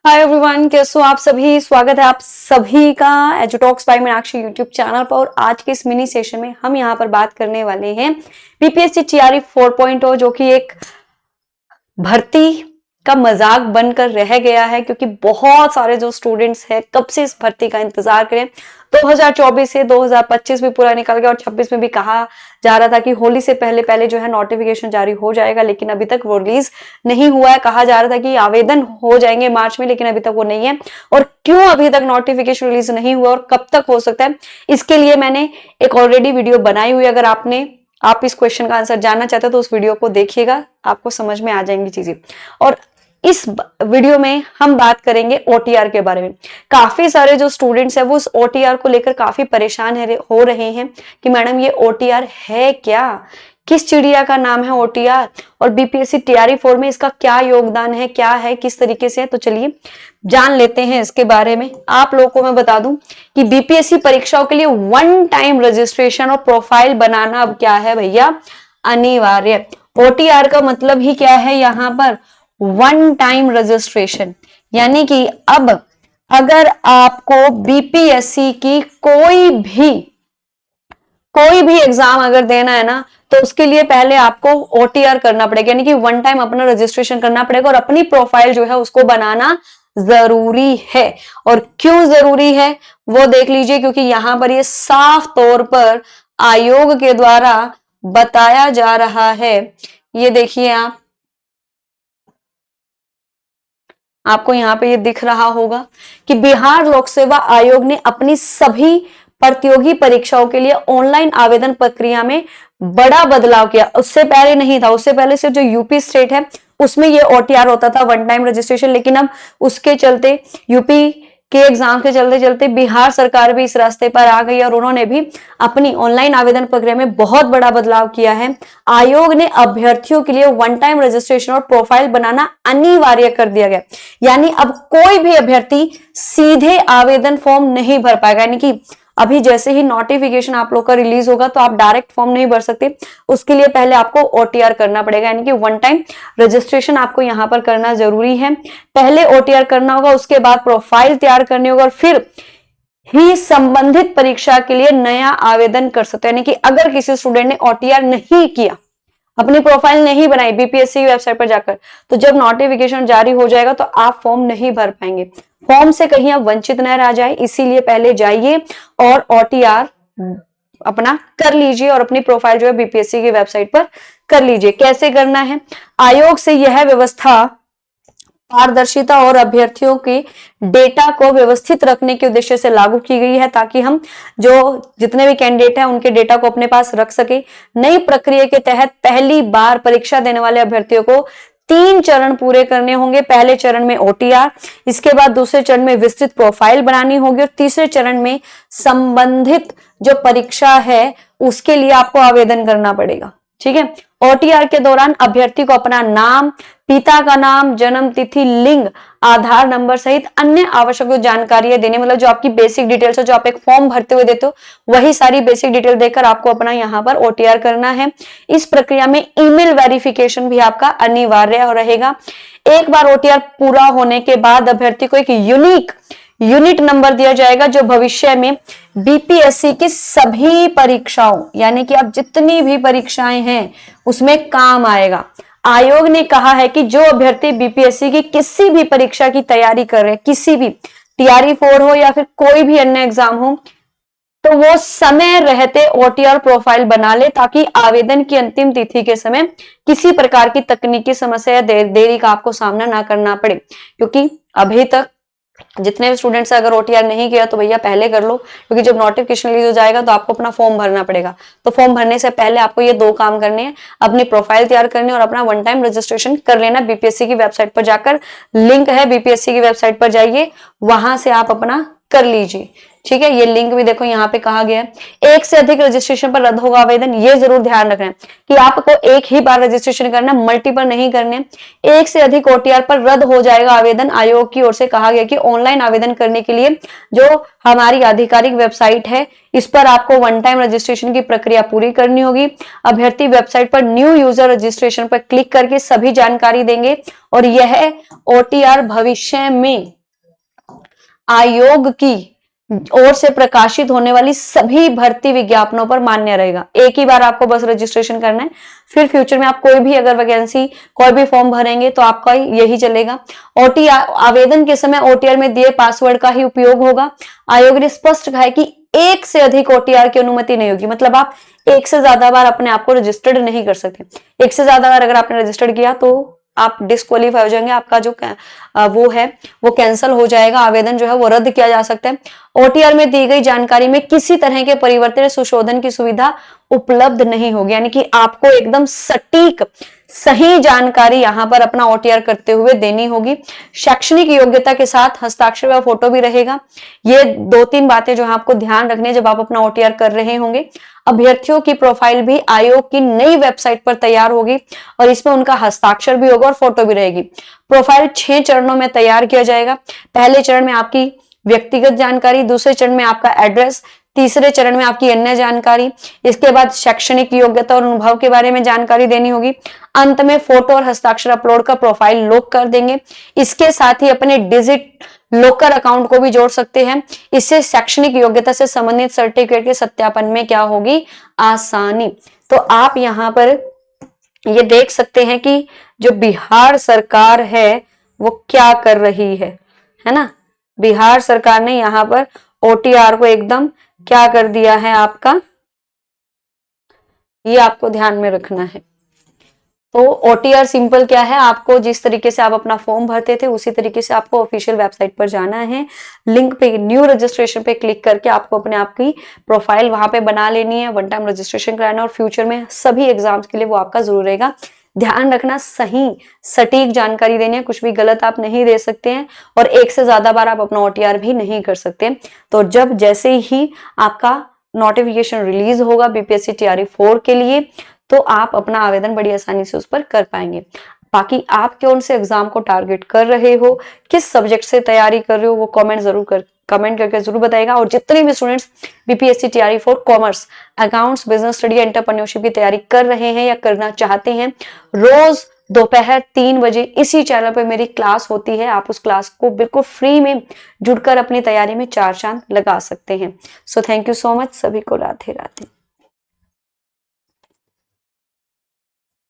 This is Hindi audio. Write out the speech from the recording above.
हाय एवरीवन, कैसे हो आप सभी। स्वागत है आप सभी का एजुटॉक्स बाय मीनाक्षी यूट्यूब चैनल पर। और आज के इस मिनी सेशन में हम यहाँ पर बात करने वाले हैं बीपीएससी टीआरई 4.0 जो कि एक भर्ती का मजाक बनकर रह गया है, क्योंकि बहुत सारे जो स्टूडेंट्स हैं कब से इस भर्ती का इंतजार करें। 2024 से 2025 भी पूरा निकल गया और 26 में भी कहा जा रहा था कि होली से पहले पहले जो है नोटिफिकेशन जारी हो जाएगा, लेकिन अभी तक वो रिलीज नहीं हुआ है। कहा जा रहा था कि आवेदन हो जाएंगे मार्च में, लेकिन अभी तक वो नहीं है। और क्यों अभी तक नोटिफिकेशन रिलीज नहीं हुआ और कब तक हो सकता है, इसके लिए मैंने एक ऑलरेडी वीडियो बनाई हुई है। अगर आप इस क्वेश्चन का आंसर जानना चाहते हो तो उस वीडियो को देखिएगा, आपको समझ में आ जाएंगी चीजें। और इस वीडियो में हम बात करेंगे ओटीआर के बारे में। काफी सारे जो स्टूडेंट्स हैं वो उस ओटीआर को लेकर काफी परेशान हो रहे हैं कि मैडम ये ओटीआर है क्या, किस चिड़िया का नाम है ओटीआर, और बीपीएससी टीआरई 4 में इसका क्या योगदान है, क्या है, किस तरीके से है। तो चलिए जान लेते हैं इसके बारे में। आप लोगों को मैं बता दूं कि बीपीएससी परीक्षाओं के लिए वन टाइम रजिस्ट्रेशन और प्रोफाइल बनाना अब क्या है भैया, अनिवार्य। ओटीआर का मतलब ही क्या है यहाँ पर, वन टाइम रजिस्ट्रेशन। यानी कि अब अगर आपको बीपीएससी की कोई भी एग्जाम अगर देना है ना, तो उसके लिए पहले आपको ओटीआर करना पड़ेगा, यानी कि वन टाइम अपना रजिस्ट्रेशन करना पड़ेगा और अपनी प्रोफाइल जो है उसको बनाना जरूरी है। और क्यों जरूरी है वो देख लीजिए, क्योंकि यहां पर ये साफ तौर पर आयोग के द्वारा बताया जा रहा है। ये देखिए आपको यहाँ पे ये दिख रहा होगा कि बिहार लोक सेवा आयोग ने अपनी सभी प्रतियोगी परीक्षाओं के लिए ऑनलाइन आवेदन प्रक्रिया में बड़ा बदलाव किया। उससे पहले नहीं था, उससे पहले सिर्फ जो यूपी स्टेट है उसमें ये ओटीआर होता था, वन टाइम रजिस्ट्रेशन। लेकिन अब उसके चलते यूपी के एग्जाम के चलते चलते बिहार सरकार भी इस रास्ते पर आ गई और उन्होंने भी अपनी ऑनलाइन आवेदन प्रक्रिया में बहुत बड़ा बदलाव किया है। आयोग ने अभ्यर्थियों के लिए वन टाइम रजिस्ट्रेशन और प्रोफाइल बनाना अनिवार्य कर दिया गया। यानी अब कोई भी अभ्यर्थी सीधे आवेदन फॉर्म नहीं भर पाएगा। यानी कि अभी जैसे ही नोटिफिकेशन आप लोग का रिलीज होगा तो आप डायरेक्ट फॉर्म नहीं भर सकते, उसके लिए पहले आपको ओटीआर करना पड़ेगा। यानी कि वन टाइम रजिस्ट्रेशन आपको यहां पर करना जरूरी है। पहले ओटीआर करना होगा, उसके बाद प्रोफाइल तैयार करनी होगा और फिर ही संबंधित परीक्षा के लिए नया आवेदन कर सकते हैं। यानी कि अगर किसी स्टूडेंट ने ओटीआर नहीं किया, अपनी प्रोफाइल नहीं बनाई बीपीएससी की वेबसाइट पर जाकर, तो जब नोटिफिकेशन जारी हो जाएगा तो आप फॉर्म नहीं भर पाएंगे। फॉर्म से कहीं आप वंचित न रह जाए, इसीलिए पहले जाइए और ओटीआर अपना कर लीजिए और अपनी प्रोफाइल जो है बीपीएससी की वेबसाइट पर कर लीजिए। कैसे करना है, आयोग से यह व्यवस्था पारदर्शिता और अभ्यर्थियों के डेटा को व्यवस्थित रखने के उद्देश्य से लागू की गई है, ताकि हम जो जितने भी कैंडिडेट हैं उनके डेटा को अपने पास रख सके। नई प्रक्रिया के तहत पहली बार परीक्षा देने वाले अभ्यर्थियों को 3 चरण पूरे करने होंगे। पहले चरण में ओटीआर, इसके बाद दूसरे चरण में विस्तृत प्रोफाइल बनानी होगी और तीसरे चरण में संबंधित जो परीक्षा है उसके लिए आपको आवेदन करना पड़ेगा। ठीक है। ओटीआर के दौरान अभ्यर्थी को अपना नाम, पिता का नाम, जन्म तिथि, लिंग, आधार नंबर सहित अन्य आवश्यक जानकारियां देने, मतलब जो आपकी बेसिक डिटेल्स है, जो आप एक फॉर्म भरते हुए देते हो वही सारी बेसिक डिटेल देकर आपको अपना यहाँ पर ओटीआर करना है। इस प्रक्रिया में ईमेल वेरिफिकेशन भी आपका अनिवार्य रहेगा। एक बार ओटीआर पूरा होने के बाद अभ्यर्थी को एक यूनिट नंबर दिया जाएगा, जो भविष्य में बीपीएससी की सभी परीक्षाओं, यानी कि आप जितनी भी परीक्षाएं हैं उसमें काम आएगा। आयोग ने कहा है कि जो अभ्यर्थी बीपीएससी की किसी भी परीक्षा की तैयारी कर रहे हैं, किसी भी टीआरई 4 हो या फिर कोई भी अन्य एग्जाम हो, तो वो समय रहते ओटीआर प्रोफाइल बना ले, ताकि आवेदन की अंतिम तिथि के समय किसी प्रकार की तकनीकी समस्या या देरी का आपको सामना ना करना पड़े। क्योंकि अभी तक जितने भी स्टूडेंट्स अगर ओटीआर नहीं किया तो भैया पहले कर लो, क्योंकि जब नोटिफिकेशन रिलीज हो जाएगा तो आपको अपना फॉर्म भरना पड़ेगा। तो फॉर्म भरने से पहले आपको ये 2 काम करने हैं, अपनी प्रोफाइल तैयार करनी और अपना वन टाइम रजिस्ट्रेशन कर लेना। बीपीएससी की वेबसाइट पर जाकर, लिंक है बीपीएससी की वेबसाइट पर जाइए, वहां से आप अपना कर लीजिए। ठीक है, ये लिंक भी देखो यहाँ पे कहा गया है। एक से अधिक रजिस्ट्रेशन पर रद्द होगा आवेदन, ये जरूर ध्यान रखना है कि आपको एक ही बार रजिस्ट्रेशन करना, मल्टीपल नहीं करने। एक से अधिक ओटीआर पर रद्द हो जाएगा आवेदन। आयोग की ओर से कहा गया कि ऑनलाइन आवेदन करने के लिए जो हमारी आधिकारिक वेबसाइट है, इस पर आपको वन टाइम रजिस्ट्रेशन की प्रक्रिया पूरी करनी होगी। अभ्यर्थी वेबसाइट पर न्यू यूजर रजिस्ट्रेशन पर क्लिक करके सभी जानकारी देंगे और यह ओटीआर भविष्य में आयोग की ओर से प्रकाशित होने वाली सभी भर्ती विज्ञापनों पर मान्य रहेगा। एक ही बार आपको बस रजिस्ट्रेशन करना है, फिर फ्यूचर में आप कोई भी अगर वैकेंसी कोई भी फॉर्म भरेंगे तो आपका यही चलेगा। ओटीआर आवेदन के समय ओटीआर में दिए पासवर्ड का ही उपयोग होगा। आयोग ने स्पष्ट कहा है कि एक से अधिक ओटीआर की अनुमति नहीं होगी, मतलब आप एक से ज्यादा बार अपने आप को रजिस्टर्ड नहीं कर सकते। एक से ज्यादा बार अगर आपने रजिस्टर्ड किया तो आप डिस्क्वालीफाई हो जाएंगे, आपका जो वो है वो कैंसिल हो जाएगा, आवेदन जो है वो रद्द किया जा सकता है। ओटीआर में दी गई जानकारी में किसी तरह के परिवर्तन सुशोधन की सुविधा उपलब्ध नहीं होगी, यानी कि आपको एकदम सटीक सही जानकारी यहां पर अपना ओटीआर करते हुए देनी होगी। शैक्षणिक योग्यता के साथ हस्ताक्षर व फोटो भी रहेगा। ये 2-3 बातें जो आपको ध्यान रखनी है जब आप अपना ओटीआर कर रहे होंगे। अभ्यर्थियों की प्रोफाइल भी आयोग की नई वेबसाइट पर तैयार होगी और इसमें उनका हस्ताक्षर भी होगा और फोटो भी रहेगी। प्रोफाइल 6 चरणों में तैयार किया जाएगा। पहले चरण में आपकी व्यक्तिगत जानकारी, दूसरे चरण में आपका एड्रेस, तीसरे चरण में आपकी अन्य जानकारी, इसके बाद शैक्षणिक योग्यता और अनुभव के बारे में जानकारी देनी होगी। अंत में फोटो और हस्ताक्षर अपलोड कर प्रोफाइल लॉक कर देंगे। इसके साथ ही अपने डिजिट लॉकर अकाउंट को भी जोड़ सकते हैं। इससे शैक्षणिक योग्यता से संबंधित सर्टिफिकेट के सत्यापन में क्या होगी, आसानी। तो आप यहाँ पर ये देख सकते हैं कि जो बिहार सरकार है वो क्या कर रही है ना। बिहार सरकार ने यहाँ पर ओटीआर को एकदम क्या कर दिया है आपका, ये आपको ध्यान में रखना है। तो ओटीआर सिंपल क्या है, आपको जिस तरीके से आप अपना फॉर्म भरते थे उसी तरीके से आपको ऑफिशियल वेबसाइट पर जाना है। लिंक पे न्यू रजिस्ट्रेशन पे क्लिक करके आपको अपने आप की प्रोफाइल वहां पे बना लेनी है, वन टाइम रजिस्ट्रेशन कराना और फ्यूचर में सभी एग्जाम्स के लिए वो आपका जरूर रहेगा। ध्यान रखना, सही सटीक जानकारी देनी है, कुछ भी गलत आप नहीं दे सकते हैं और एक से ज्यादा बार आप अपना ओटीआर भी नहीं कर सकते। तो जब जैसे ही आपका नोटिफिकेशन रिलीज होगा बीपीएससी टीआरई 4 के लिए तो आप अपना आवेदन बड़ी आसानी से उस पर कर पाएंगे। बाकी आप कौन से एग्जाम को टारगेट कर रहे हो, किस सब्जेक्ट से तैयारी कर रहे हो, वो कमेंट करके जरूर बताएगा। और जितने भी students BPSC TRE 4 commerce, accounts, business study, entrepreneurship की तैयारी कर रहे हैं या करना चाहते हैं, रोज दोपहर 3 बजे इसी चैनल पर मेरी क्लास होती है। आप उस क्लास को बिल्कुल फ्री में जुड़कर अपनी तैयारी में 4 चांद लगा सकते हैं। So thank you so much, सभी को राधे राधे।